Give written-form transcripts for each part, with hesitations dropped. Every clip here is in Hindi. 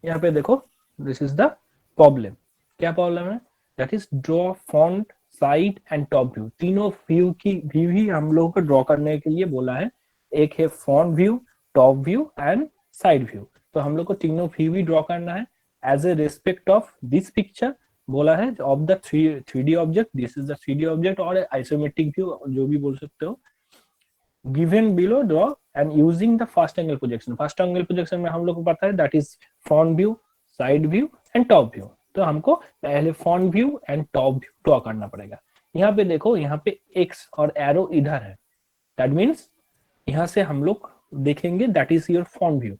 यहाँ पे देखो, दिस इज द प्रॉब्लम। क्या प्रॉब्लम है? That is draw font, side and top view. तीनों व्यू की व्यू ही हम लोगों को ड्रॉ करने के लिए बोला है। एक है font view, top view and side view. तो हम लोग को तीनों व्यू ही ड्रॉ करना है as a respect of this picture. बोला है of the three D object, this is the three D object और आइसोमेट्रिक व्यू, जो भी बोल सकते हो। Given below draw and using the first angle projection. First angle projection में हम लोग को पता है that is front view, side view and top view. तो हमको पहले front view and top view draw करना पड़ेगा। यहाँ पे देखो, यहाँ पे एक्स और एरो इधर है, दैट मीन्स यहाँ से हम लोग देखेंगे that is your front view,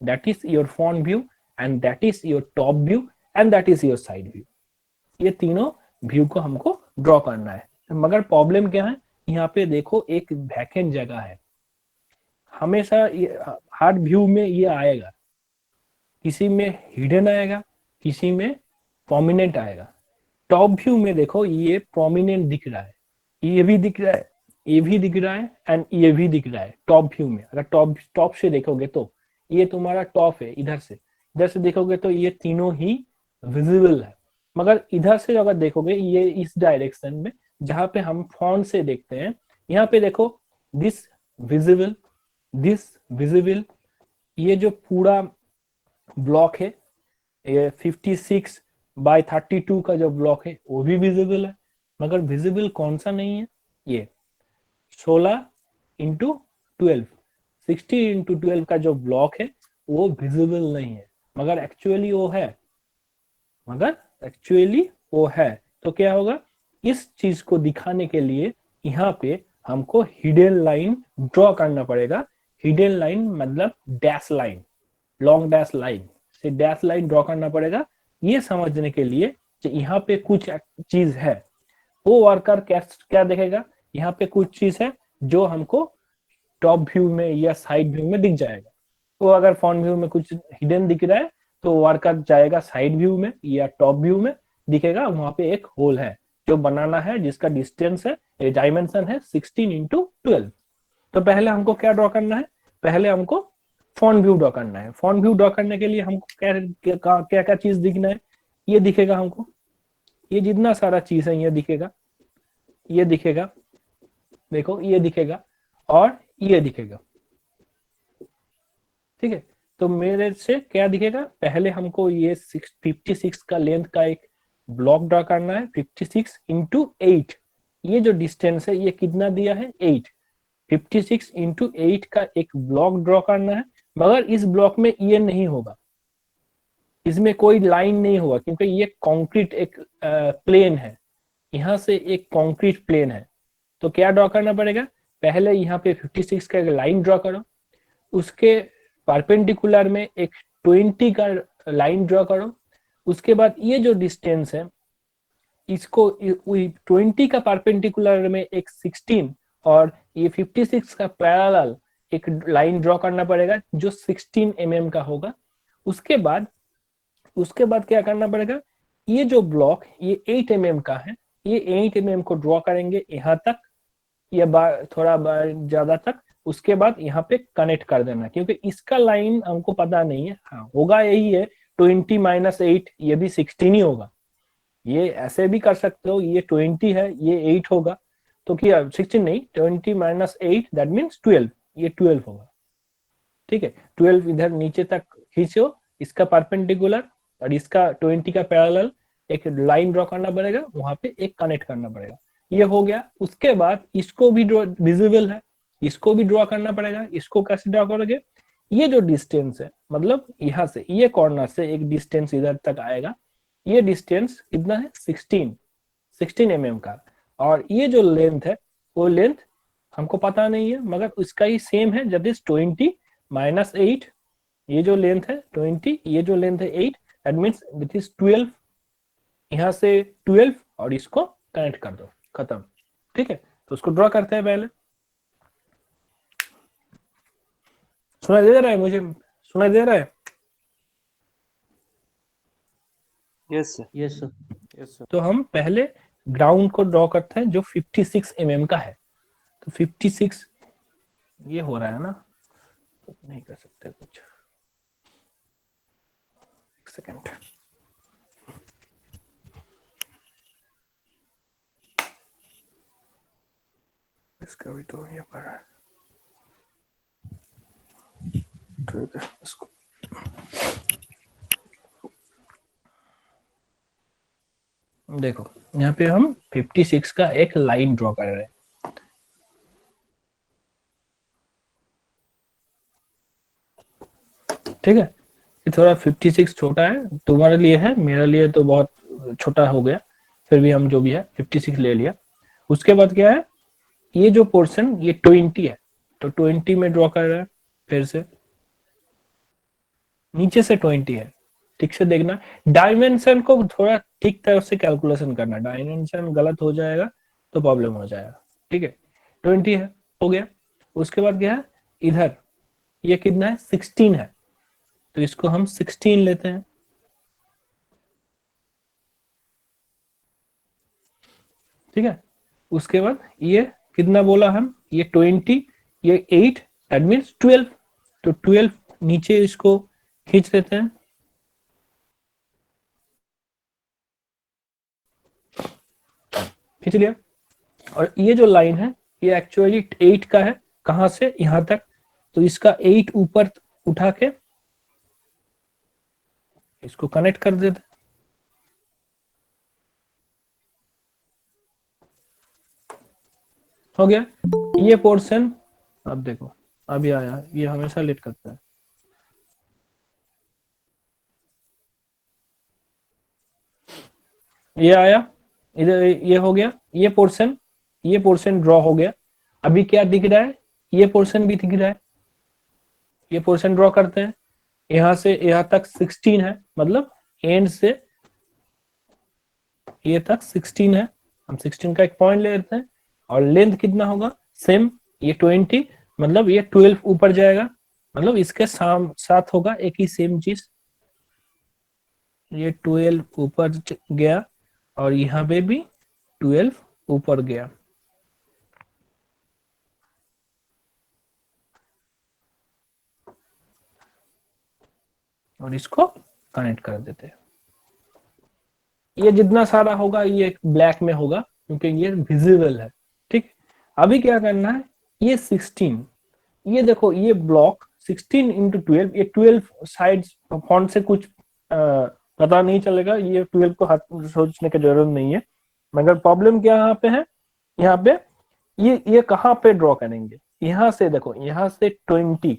that is your front view and that is your top view and that is your side view. ये तीनों व्यू को हमको ड्रॉ करना है। मगर प्रॉब्लम क्या है, यहाँ पे देखो एक वैकेंट जगह है। हमेशा हर व्यू में ये आएगा, किसी में हिडन आएगा, किसी में प्रोमिनेंट आएगा। टॉप व्यू में देखो ये प्रोमिनेंट दिख रहा है, ये भी दिख रहा है, ये भी दिख रहा है एंड ये भी दिख रहा है टॉप व्यू में। अगर टॉप से देखोगे तो ये तुम्हारा टॉप है, इधर से देखोगे तो ये तीनों ही विजिबल है। मगर इधर से अगर देखोगे ये इस डायरेक्शन में जहां पे हम फ्रंट से देखते हैं, यहाँ पे देखो दिस विजिबल, दिस विजिबल, ये जो पूरा ब्लॉक है, ये 56/32 का जो ब्लॉक है वो भी विजिबल है। मगर विजिबल कौन सा नहीं है? ये 16x12, 60x12 का जो ब्लॉक है वो विजिबल नहीं है। मगर एक्चुअली वो है। तो क्या होगा, इस चीज को दिखाने के लिए यहाँ पे हमको हिडन लाइन ड्रॉ करना पड़ेगा। हिडन लाइन मतलब dash line, long dash line से डैश लाइन ड्रॉ करना पड़ेगा, ये समझने के लिए कि यहाँ पे कुछ चीज है। वो वर्कर क्या देखेगा, यहाँ पे कुछ चीज है जो हमको टॉप व्यू में या साइड व्यू में दिख जाएगा। तो अगर फ्रंट व्यू में कुछ हिडन दिख रहा है तो वर्कर जाएगा साइड व्यू में या टॉप व्यू में, दिखेगा वहां पे एक होल है जो बनाना है, जिसका डिस्टेंस है, डायमेंशन है 16x12। तो पहले हमको क्या ड्रॉ करना है, पहले हमको फ्रंट व्यू ड्रॉ करना है। फ्रंट व्यू ड्रॉ करने के लिए हमको क्या क्या चीज दिखना है, ये दिखेगा हमको, ये जितना सारा चीज है ये दिखेगा, ये दिखेगा, देखो ये दिखेगा और ये दिखेगा। ठीक है, तो मेरे से क्या दिखेगा, पहले हमको ये 56 का लेंथ का एक ब्लॉक ड्रॉ करना है। 56x8, ये जो डिस्टेंस है ये कितना दिया है, 8। 56x8 का एक ब्लॉक ड्रॉ करना है। मगर इस ब्लॉक में ये नहीं होगा, इसमें कोई लाइन नहीं होगा, क्योंकि ये कंक्रीट एक प्लेन है, यहाँ से एक कंक्रीट प्लेन है। तो क्या ड्रॉ करना पड़ेगा, पहले यहाँ पे 56 का एक लाइन ड्रॉ करो, उसके परपेंडिकुलर में एक 20 का लाइन ड्रॉ करो। उसके बाद ये जो डिस्टेंस है इसको 20 का परपेंडिकुलर में एक 16 और ये 56 का पैरेलल एक लाइन ड्रॉ करना पड़ेगा जो 16 mm का होगा। उसके बाद क्या करना पड़ेगा, ये जो ब्लॉक ये 8 mm का है, ये 8 mm को ड्रॉ करेंगे यहाँ तक या थोड़ा ज्यादा तक। उसके बाद यहाँ पे कनेक्ट कर देना, क्योंकि इसका लाइन हमको पता नहीं है। हाँ, होगा यही है 20 - 8, ये भी 16 ही होगा। ये ऐसे भी कर सकते हो, ये 20 है, ये 8 होगा, तो क्या 16 नहीं, 20 - 8 दैट मीन्स 12, ये 12 होगा। ठीक है, 12 इधर नीचे तक खींचो इसका परपेंडिकुलर और इसका 20 का पैरेलल एक लाइन ड्रॉ करना पड़ेगा, वहां पे एक कनेक्ट करना पड़ेगा। ये हो गया। उसके बाद इसको भी विजिबल है, इसको भी ड्रॉ करना पड़ेगा। इसको कैसे ड्रॉ करोगे, ये जो डिस्टेंस है, मतलब यहाँ से ये कॉर्नर से एक डिस्टेंस इधर तक आएगा, ये डिस्टेंस कितना है, 16 mm का। और ये जो लेंथ है वो लेंथ हमको पता नहीं है, मगर उसका ही सेम है, जब इज 20 - 8, ये जो लेंथ है 20, ये जो लेंथ है 8, दैट मीन्स दिस इज 12। यहाँ से 12 और इसको कनेक्ट कर दो, खत्म। ठीक है, तो उसको ड्रॉ करते हैं पहले। सुनाई दे रहा है मुझे, सुनाई दे रहा है? Yes sir. Yes sir. Yes sir. तो हम पहले ग्राउंड को ड्रॉ करते हैं जो 56 mm का है। तो 56 ये हो रहा है ना, नहीं कर सकते कुछ। सेकेंड, इसका भी तो ये पर है, ठीक है। इसको देखो, यहाँ पे हम 56 का एक लाइन ड्रॉ कर रहे हैं, ठीक है। ये थोड़ा 56 छोटा है तुम्हारे लिए, है मेरे लिए तो बहुत छोटा हो गया, फिर भी हम जो भी है 56 ले लिया। उसके बाद क्या है, ये जो पोर्शन ये 20 है, तो 20 में ड्रॉ कर रहे हैं, फिर से नीचे से 20 है, ठीक से देखना, डायमेंशन को थोड़ा ठीक तरह से कैलकुलेशन करना, डायमेंशन गलत हो जाएगा तो प्रॉब्लम हो जाएगा, ठीक है। 20 है, हो गया। उसके बाद क्या है, इधर ये कितना है, 16 है, तो इसको हम 16 लेते हैं, ठीक है। उसके बाद ये कितना बोला हम, ये 20, ये 8, दैट मीन्स 12, तो 12 नीचे इसको खींच लेते हैं, खींच लिया। और ये जो लाइन है ये एक्चुअली 8 का है, कहां से यहां तक, तो इसका 8 ऊपर उठा के इसको कनेक्ट कर देते, हो गया ये पोर्शन। अब देखो, अभी आया, ये हमेशा लेट करता है, ये आया इधर, ये हो गया, ये पोर्शन ड्रॉ हो गया। अभी क्या दिख रहा है, ये पोर्शन भी दिख रहा है, ये पोर्शन ड्रॉ करते हैं, यहां से यहां तक 16 है, मतलब एंड से ये तक 16 है, हम 16 का एक पॉइंट ले लेते हैं। और लेंथ कितना होगा, सेम, ये 20, मतलब ये 12 ऊपर जाएगा, मतलब इसके साथ होगा एक ही सेम चीज, ये 12 ऊपर गया और यहाँ पे भी 12 ऊपर गया, और इसको कनेक्ट कर देते हैं। ये जितना सारा होगा ये ब्लैक में होगा क्योंकि ये विजिबल है, ठीक। अभी क्या करना है, ये 16, ये देखो ये ब्लॉक 16 इंटू 12, ये 12 साइड फॉन्ट से कुछ पता नहीं चलेगा, ये 12 को हाथ सोचने की जरूरत नहीं है, मगर प्रॉब्लम क्या यहाँ पे है, यहाँ पे ये कहाँ पे ड्रॉ करेंगे, यहाँ से देखो, यहाँ से 20,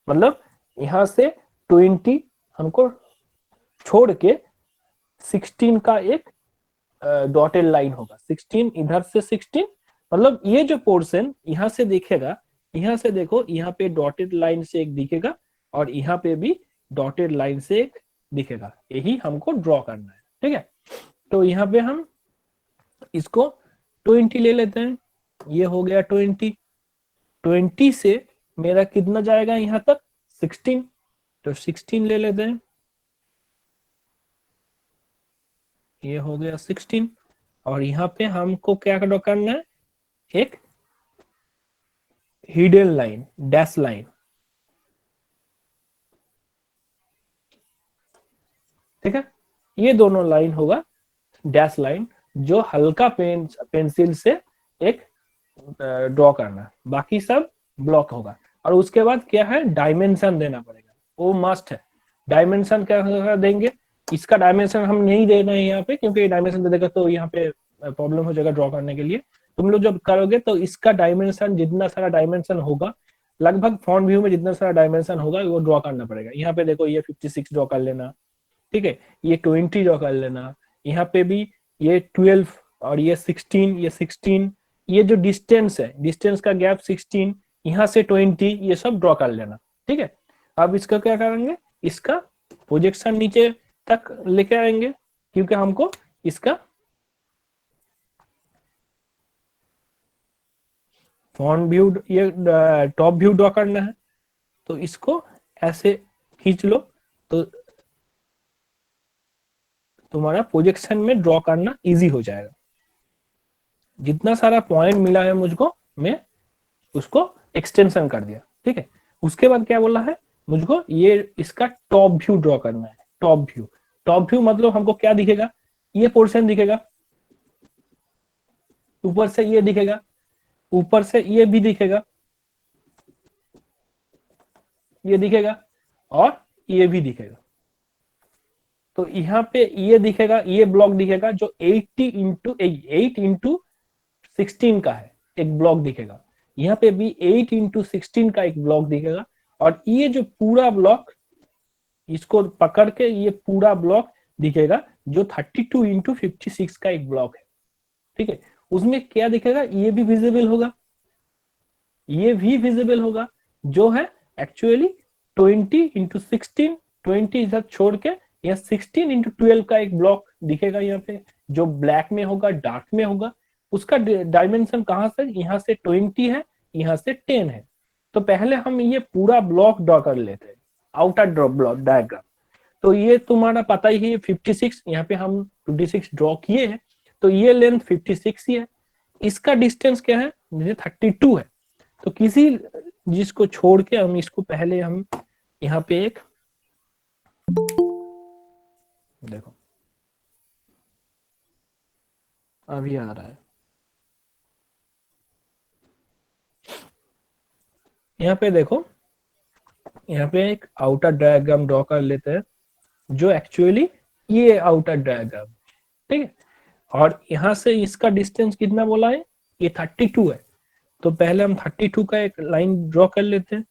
मतलब यहाँ से 20 हमको छोड़ के 16 का एक डॉटेड लाइन होगा, 16 इधर से 16, मतलब ये जो पोर्शन यहाँ से दिखेगा, यहाँ से देखो, यहाँ पे डॉटेड लाइन से एक दिखेगा और यहाँ पे भी डॉटेड लाइन से एक दिखेगा, यही हमको ड्रॉ करना है, ठीक है। तो यहाँ पे हम इसको 20 ले लेते हैं, ये हो गया 20, 20 से मेरा कितना जाएगा यहाँ तक, 16, तो 16 ले लेते हैं, ये हो गया 16। और यहाँ पे हमको क्या ड्रॉ करना है, एक हिडन लाइन, डैश लाइन, ठीक है। ये दोनों लाइन होगा डैश लाइन, जो हल्का पेंसिल से एक ड्रॉ करना, बाकी सब ब्लॉक होगा। और उसके बाद क्या है, डायमेंशन देना पड़ेगा, वो मस्ट है। डायमेंशन क्या देंगे, इसका डायमेंशन हम नहीं दे रहे हैं यहाँ पे, क्योंकि डायमेंशन दे देगा तो यहाँ पे प्रॉब्लम हो जाएगा ड्रॉ करने के लिए। तुम लोग जब करोगे तो इसका डायमेंशन, जितना सारा डायमेंशन होगा, लगभग फॉन्ट व्यू में जितना सारा डायमेंशन होगा वो ड्रॉ करना पड़ेगा। यहाँ पे देखो, ये 56 ड्रॉ कर लेना, ठीक है, ये 20 ड्रॉ कर लेना, यहाँ पे भी ये 12 और ये 16, ये 16, ये जो डिस्टेंस है, डिस्टेंस का गैप 16, यहाँ से 20, ये सब ड्रॉ कर लेना, ठीक है। अब इसका क्या करेंगे, इसका प्रोजेक्शन नीचे तक लेके आएंगे, क्योंकि हमको इसका फ्रंट व्यू, ये टॉप व्यू ड्रॉ करना है, तो इसको ऐसे खींच लो तो तुम्हारा प्रोजेक्शन में ड्रॉ करना इजी हो जाएगा। जितना सारा पॉइंट मिला है मुझको, मैं उसको एक्सटेंशन कर दिया, ठीक है। उसके बाद क्या बोला है मुझको, ये इसका टॉप व्यू ड्रॉ करना है, टॉप व्यू। टॉप व्यू मतलब हमको क्या दिखेगा, ये पोर्शन दिखेगा, ऊपर से ये दिखेगा, ऊपर से ये भी दिखेगा, ये दिखेगा और ये भी दिखेगा। तो यहाँ पे ये दिखेगा, ये ब्लॉक दिखेगा जो 8 into 16 का है, एक ब्लॉक दिखेगा। यहाँ पे भी 8 into 16 का एक ब्लॉक दिखेगा। और ये जो पूरा ब्लॉक, इसको पकड़ के ये पूरा ब्लॉक दिखेगा जो 32 into 56 का एक ब्लॉक है। ठीक है, उसमें क्या दिखेगा, ये भी विजिबल होगा, ये भी विजिबल होगा, जो है एक्चुअली 20 into 16, 20 इधर छोड़ के यहाँ 16 into 12 का एक ब्लॉक दिखेगा यहाँ पे, जो ब्लैक में होगा, डार्क में होगा। उसका डायमेंशन कहाँ से, यहाँ से 20 है, यहाँ से 10 है। तो पहले हम ये पूरा ब्लॉक ड्रॉ कर लेते हैं, आउटर ड्रॉ ब्लॉक डायग्राम। तो ये तुम्हारा पता ही है 56, यहाँ पे हम 26 ड्रॉ किए हैं, तो ये लेंथ 56 ही है। इसका डिस्टेंस क्या है, 32 है। तो किसी जिसको छोड़ के हम इसको पहले हम यहाँ पे एक, देखो अभी आ रहा है, यहाँ पे देखो, यहाँ पे एक आउटर डायग्राम ड्रॉ कर लेते हैं जो एक्चुअली ये आउटर डायग्राम, ठीक है। और यहाँ से इसका डिस्टेंस कितना बोला है, ये 32 है। तो पहले हम 32 का एक लाइन ड्रॉ कर लेते हैं,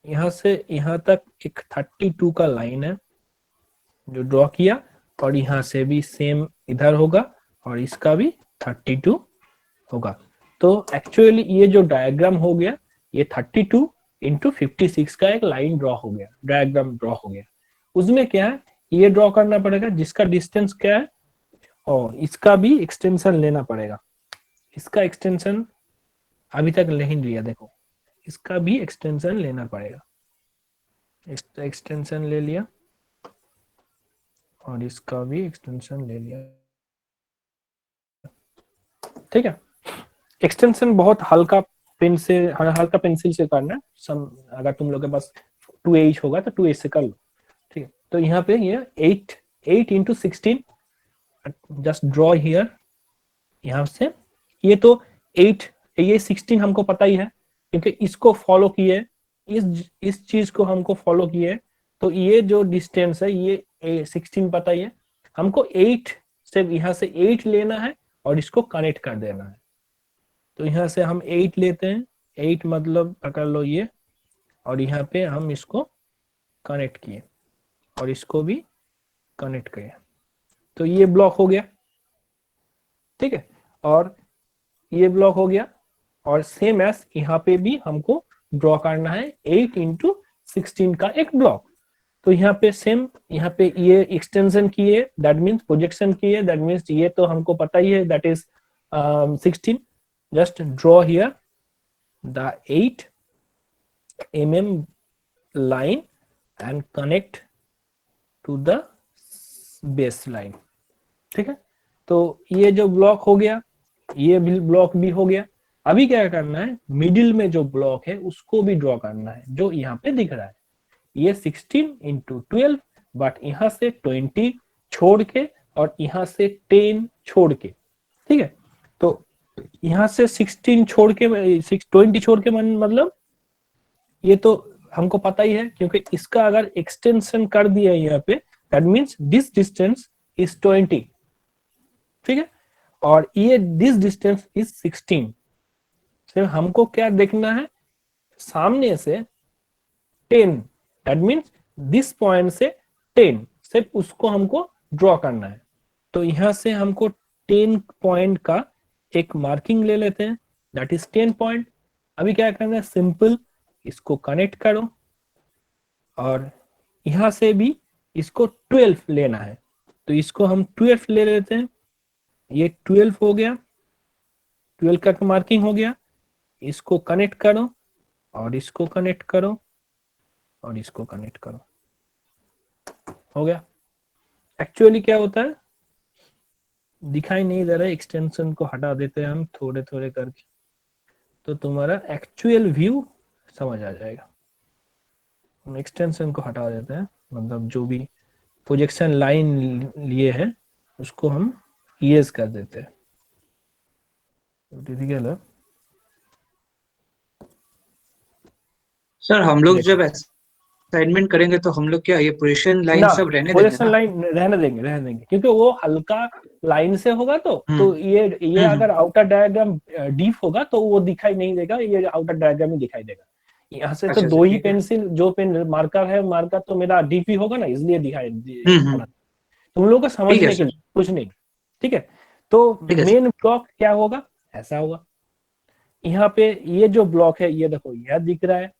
यहाँ से यहाँ तक एक 32 का लाइन है जो ड्रॉ किया, और यहाँ से भी सेम इधर होगा और इसका भी 32 होगा। तो एक्चुअली ये जो डायग्राम हो गया, ये 32 into 56 का एक लाइन ड्रॉ हो गया, डायग्राम ड्रॉ हो गया। उसमें क्या है, ये ड्रॉ करना पड़ेगा जिसका डिस्टेंस क्या है, और इसका भी एक्सटेंशन लेना पड़ेगा। इसका एक्सटेंशन अभी तक नहीं लिया, देखो इसका भी एक्सटेंशन लेना पड़ेगा। इसका एक्सटेंशन ले लिया और इसका भी एक्सटेंशन ले लिया, ठीक है। एक्सटेंशन बहुत हल्का पेन से, हल्का पेंसिल से करना है। अगर तुम लोग के पास 2H होगा तो 2H से कर लो, ठीक है। तो यहाँ पे ये 8 into 16 जस्ट ड्रॉ हियर, यहाँ से ये तो 8, ये 16 हमको पता ही है क्योंकि इसको फॉलो किए, इस चीज को हमको फॉलो किए। तो ये जो डिस्टेंस है ये 16 पता ही है हमको, 8 से यहाँ से 8 लेना है और इसको कनेक्ट कर देना है। तो यहाँ से हम 8 लेते हैं, 8 मतलब पकड़ लो ये, और यहाँ पे हम इसको कनेक्ट किए और इसको भी कनेक्ट किए, तो ये ब्लॉक हो गया, ठीक है। और ये ब्लॉक हो गया, और सेम एस यहाँ पे भी हमको ड्रॉ करना है 8 into 16 का एक ब्लॉक। तो यहाँ पे सेम, यहाँ पे ये एक्सटेंशन किए, दैट मीन्स प्रोजेक्शन किए, दैट मीन्स ये तो हमको पता ही है, that is 16। Just draw here the 8 mm line and connect to the base line, ठीक है। तो ये जो ब्लॉक हो गया, ये भी ब्लॉक भी हो गया। अभी क्या करना है, मिडिल में जो ब्लॉक है उसको भी ड्रॉ करना है, जो यहाँ पे दिख रहा है, ये 16 into 12, बट यहाँ से 20 छोड़ के और यहाँ से 10 छोड़ के, ठीक है। तो यहाँ से 16 छोड़ के 20 छोड़ के मतलब ये तो हमको पता ही है, क्योंकि इसका अगर एक्सटेंशन कर दिया यहाँ पे, that means this distance is 20, ठीक है। और ये दिस डिस्टेंस इज 16। सिर्फ हमको क्या देखना है, सामने से 10, दैट मीन्स दिस पॉइंट से 10, सिर्फ उसको हमको ड्रॉ करना है। तो यहां से हमको 10 पॉइंट का एक मार्किंग ले लेते हैं, दैट इज 10 पॉइंट। अभी क्या करना है, सिंपल इसको कनेक्ट करो, और यहां से भी इसको 12 लेना है, तो इसको हम 12 ले लेते हैं। ये 12 हो गया, 12 का मार्किंग हो गया। इसको कनेक्ट करो और इसको कनेक्ट करो और इसको कनेक्ट करो, हो गया। एक्चुअली क्या होता है, दिखाई नहीं दे रहा है, एक्सटेंशन को हटा देते हैं हम थोड़े थोड़े करके, तो तुम्हारा एक्चुअल व्यू समझ आ जाएगा। हम एक्सटेंशन को हटा देते हैं, मतलब जो भी प्रोजेक्शन लाइन लिए है उसको हम इरेज कर देते हैं। ठीक है सर हम लोग देखो जब असाइनमेंट करेंगे तो हम लोग क्या ये पोजीशन लाइन ना, सब रहने देंगे प्रोजेक्शन ना? लाइन रहने देंगे क्योंकि वो हल्का लाइन से होगा तो ये हम्म अगर आउटर डायग्राम डीप होगा तो वो दिखाई नहीं देगा, ये आउटर डायग्राम ही दिखाई देगा। यहाँ से तो अच्छा अच्छा दो ही ठीक है। पेंसिल, जो पेन मार्कर है, मार्कर तो मेरा डीपी होगा ना, इसलिए दिखाई हम्म। पड़ा। तुम लोगों को ठीक है समझने के सर। लिए कुछ नहीं। ठीक है, तो ठीक है सर। मेन ब्लॉक क्या होगा, ऐसा होगा। यहाँ पे ये जो ब्लॉक है, ये देखो यह दिख रहा है,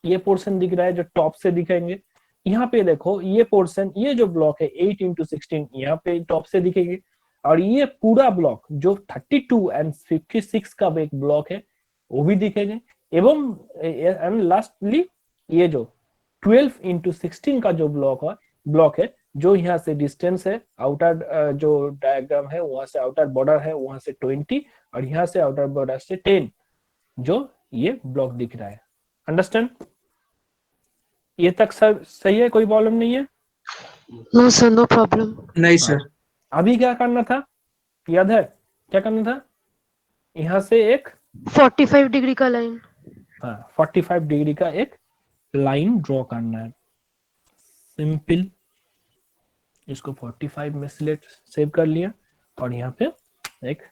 ये पोर्शन दिख रहा है जो टॉप से दिखेंगे। यहाँ पे देखो ये पोर्शन, ये जो ब्लॉक है 8 into 16, यहाँ पे टॉप से दिखेंगे। और ये पूरा ब्लॉक जो 32 एंड 56 का एक ब्लॉक है वो भी दिखेंगे। एवं एंड लास्टली ये जो 12 into 16 का जो ब्लॉक है जो यहाँ से डिस्टेंस है, आउटर जो डायग्राम है वहां से आउटर बॉर्डर है वहां से 20 और यहाँ से आउटर बॉर्डर से 10, जो ये ब्लॉक दिख रहा है। अंडरस्टैंड? ये तक सब सही है, कोई प्रॉब्लम नहीं है? No, sir, no problem. नहीं हाँ, सर। अभी क्या करना था, याद है क्या करना था? यहाँ से एक 45 डिग्री का लाइन। हाँ 45 डिग्री का एक लाइन ड्रॉ करना है। सिंपल, इसको 45 में सिलेक्ट सेव कर लिया और यहाँ पे एक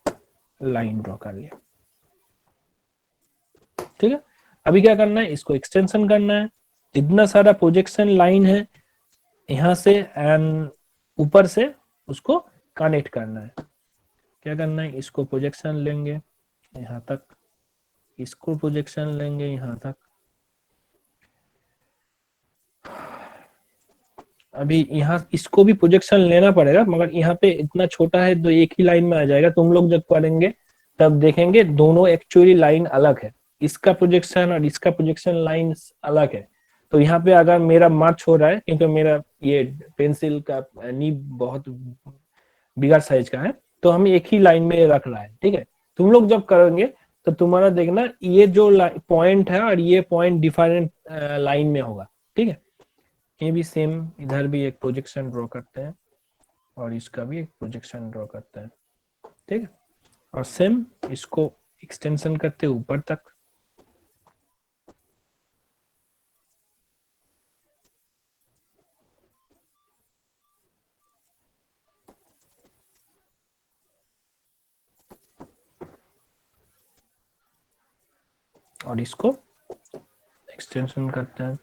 लाइन ड्रॉ कर लिया। ठीक है, अभी क्या करना है, इसको एक्सटेंशन करना है। इतना सारा प्रोजेक्शन लाइन है यहाँ से एंड ऊपर से उसको कनेक्ट करना है। क्या करना है, इसको प्रोजेक्शन लेंगे यहाँ तक, इसको प्रोजेक्शन लेंगे यहाँ तक। अभी यहाँ इसको भी प्रोजेक्शन लेना पड़ेगा, मगर यहाँ पे इतना छोटा है तो एक ही लाइन में आ जाएगा। तुम लोग जब करेंगे तब देखेंगे दोनों एक्चुअली लाइन अलग है, इसका प्रोजेक्शन और इसका प्रोजेक्शन लाइन अलग है। तो यहाँ पे अगर मेरा मार्च हो रहा है क्योंकि मेरा ये पेंसिल का नीब बहुत बिगर साइज का है, तो हम एक ही लाइन में रख रहा है। ठीक है, तुम लोग जब करेंगे तो तुम्हारा देखना ये जो पॉइंट है और ये पॉइंट डिफरेंट लाइन में होगा। ठीक है, ये भी सेम, इधर भी एक प्रोजेक्शन ड्रॉ करते हैं और इसका भी एक प्रोजेक्शन ड्रॉ करते हैं। ठीक है, और सेम इसको एक्सटेंशन करते हैं ऊपर तक। और इसको एक्सटेंशन करते हैं।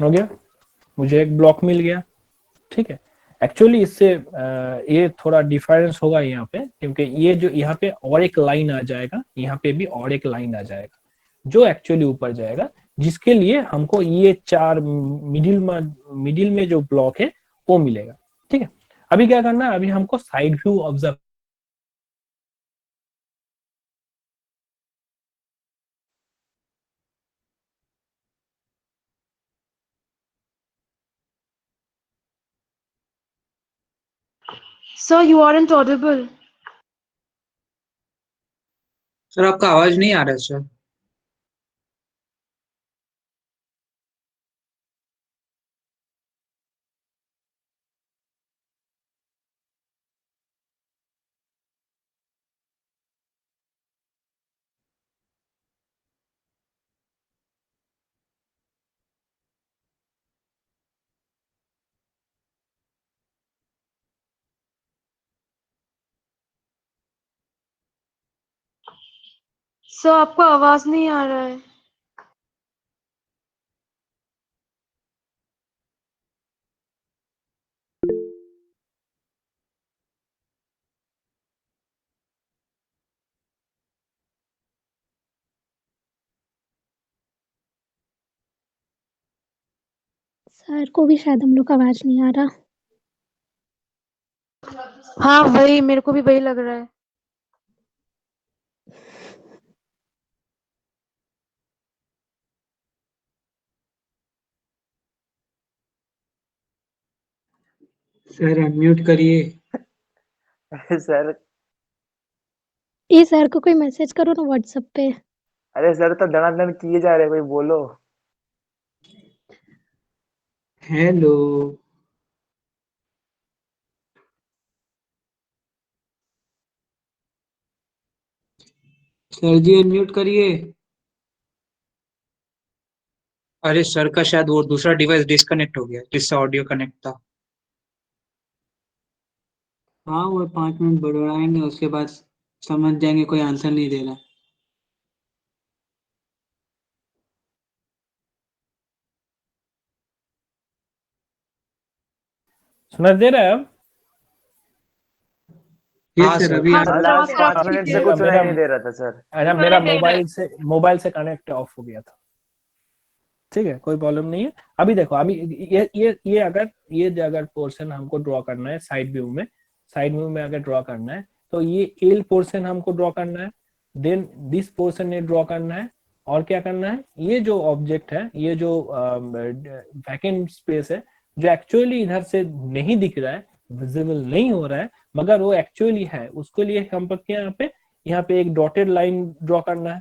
हो गया, मुझे एक ब्लॉक मिल गया। ठीक है, एक्चुअली इससे ये थोड़ा डिफरेंस होगा यहाँ पे, क्योंकि ये जो यहाँ पे और एक लाइन आ जाएगा, यहाँ पे भी और एक लाइन आ जाएगा जो एक्चुअली ऊपर जाएगा, जिसके लिए हमको ये चार मिडिल में जो ब्लॉक है वो मिलेगा। ठीक है, अभी क्या करना है, अभी हमको side view observe. Sir, you aren't audible. Sir आपका आवाज नहीं आ रहा है सर। Sir, आपका आवाज नहीं आ रहा है। सर को भी शायद हम लोग का आवाज नहीं आ रहा। हाँ वही, मेरे को भी वही लग रहा है। सर अनम्यूट करिए। सर ये सर को कोई मैसेज करो ना व्हाट्सएप पे। अरे सर तो दनादन किए जा रहे, कोई बोलो। हेलो। सर जी अनम्यूट करिए। अरे सर का शायद वो दूसरा डिवाइस डिस्कनेक्ट हो गया जिससे ऑडियो कनेक्ट था। हाँ, वो 5 मिनट बढ़ाएंगे, उसके बाद समझ जाएंगे कोई आंसर नहीं दे रहा। सुनाई दे रहा है अब? यस सर, अभी हाँ आ सर, रहा है। लास्ट सर, 5 मिनट से मेरा कुछ सुनाई मेरा नहीं दे रहा था सर। अच्छा, मेरा मोबाइल से कनेक्ट ऑफ हो गया था। ठीक है, कोई प्रॉब्लम नहीं है। अभी देखो, अभी ये अगर पोर्शन हमको ड्रॉ करना है साइड व्यू में अगर ड्रॉ करना है, तो ये एल पोर्शन हमको ड्रॉ करना है, देन दिस पोर्शन ने ड्रॉ करना है, और क्या करना है, ये जो ऑब्जेक्ट है, ये जो वैकेंट स्पेस है, जो एक्चुअली इधर से नहीं दिख रहा है, विजिबल नहीं हो रहा है, मगर वो एक्चुअली है, उसके लिए हम यहाँ पे एक डॉटेड लाइन ड्रॉ करना है।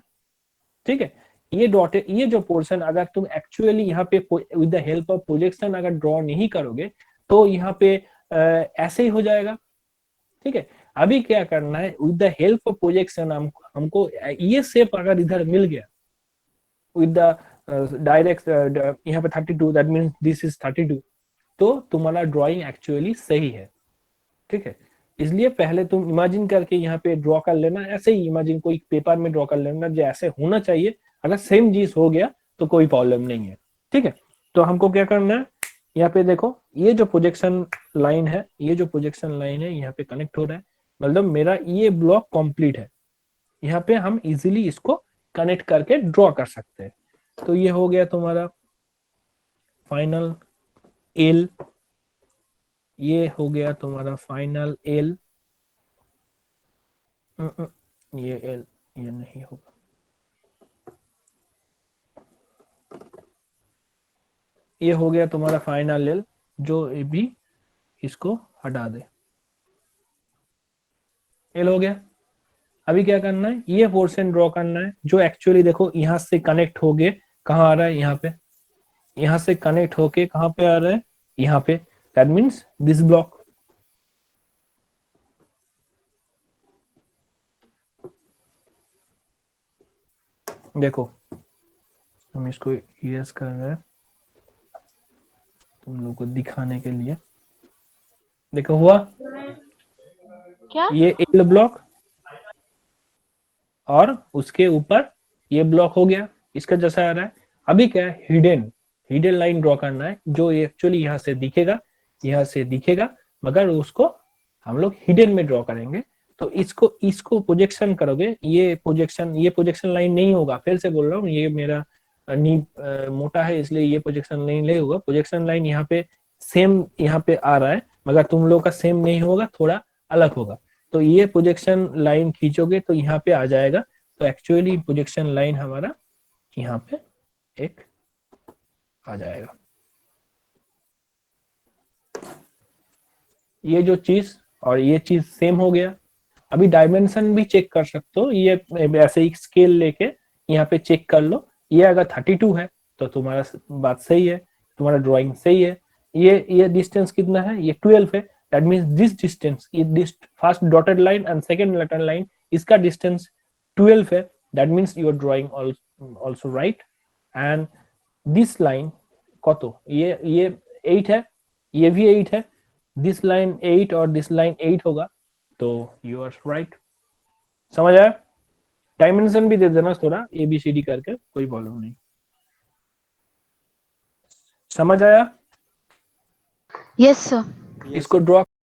ठीक है, ये जो पोर्शन अगर तुम एक्चुअली यहाँ पे with the help of projection अगर ड्रॉ नहीं करोगे, तो यहाँ पे ऐसे ही हो जाएगा। ठीक है, अभी क्या करना है, with the help of projection हमको ये शेप अगर इधर मिल गया विद द डायरेक्ट, यहाँ पे 32, दैट मीन्स दिस इज 32, तो तुम्हारा ड्रॉइंग एक्चुअली सही है। ठीक है, इसलिए पहले तुम इमेजिन करके यहाँ पे ड्रॉ कर लेना, ऐसे ही इमेजिन कोई पेपर में ड्रॉ कर लेना जो ऐसे होना चाहिए। अगर सेम चीज हो गया तो कोई प्रॉब्लम नहीं है। ठीक है, तो हमको क्या करना है, यहाँ पे देखो, ये जो प्रोजेक्शन लाइन है, यहाँ पे कनेक्ट हो रहा है, मतलब मेरा ये ब्लॉक कंप्लीट है। यहाँ पे हम इजीली इसको कनेक्ट करके ड्रॉ कर सकते हैं। तो ये हो गया तुम्हारा फाइनल एल, ये हो गया तुम्हारा फाइनल एल, ये एल, ये नहीं होगा, ये हो गया तुम्हारा फाइनल एल, जो ये भी इसको हटा दे, एल हो गया। अभी क्या करना है, ये पोर्शन ड्रॉ करना है जो एक्चुअली देखो यहाँ से कनेक्ट हो गए, कहाँ आ रहा है, यहाँ पे, यहाँ से कनेक्ट होके कहाँ पे आ रहा है, यहाँ पे, दैट मीन्स दिस ब्लॉक। देखो, हम इसको इरेज कर रहे हैं तुम लोग को दिखाने के लिए। देखो हुआ, क्या? ये एल ब्लॉक और उसके ऊपर ये ब्लॉक हो गया, इसका जैसा आ रहा है। अभी क्या है, हिडन लाइन ड्रॉ करना है, जो एक्चुअली यहाँ से दिखेगा, मगर उसको हम लोग हिडन में ड्रॉ करेंगे। तो इसको प्रोजेक्शन करोगे, ये प्रोजेक्शन लाइन नहीं होगा, फिर से बोल रहा हूँ, ये मेरा नी मोटा है, इसलिए ये प्रोजेक्शन लाइन नहीं होगा। प्रोजेक्शन लाइन यहाँ पे सेम यहाँ पे आ रहा है, मगर तुम लोग का सेम नहीं होगा, थोड़ा अलग होगा। तो ये प्रोजेक्शन लाइन खींचोगे तो यहाँ पे आ जाएगा। तो एक्चुअली प्रोजेक्शन लाइन हमारा यहाँ पे एक आ जाएगा। ये जो चीज और ये चीज सेम हो गया। अभी डायमेंशन भी चेक कर सकते हो, ये ऐसे ही स्केल लेके यहाँ पे चेक कर लो। ये अगर 32 है तो तुम्हारा बात सही है, तुम्हारा ड्राइंग सही है। ये डिस्टेंस कितना है, ये 12 है, that means this distance, this first dotted line and second letter line, इसका डिस्टेंस 12 है, that means your drawing also right. And this line कत, ये 8 है, ये भी 8 है, दिस लाइन 8 और दिस लाइन 8 होगा, तो यू आर राइट। समझ आया? डायमेंशन भी दे देना थोड़ा ABCD करके, कोई प्रॉब्लम नहीं। समझ आया? Yes sir. इसको ड्रॉ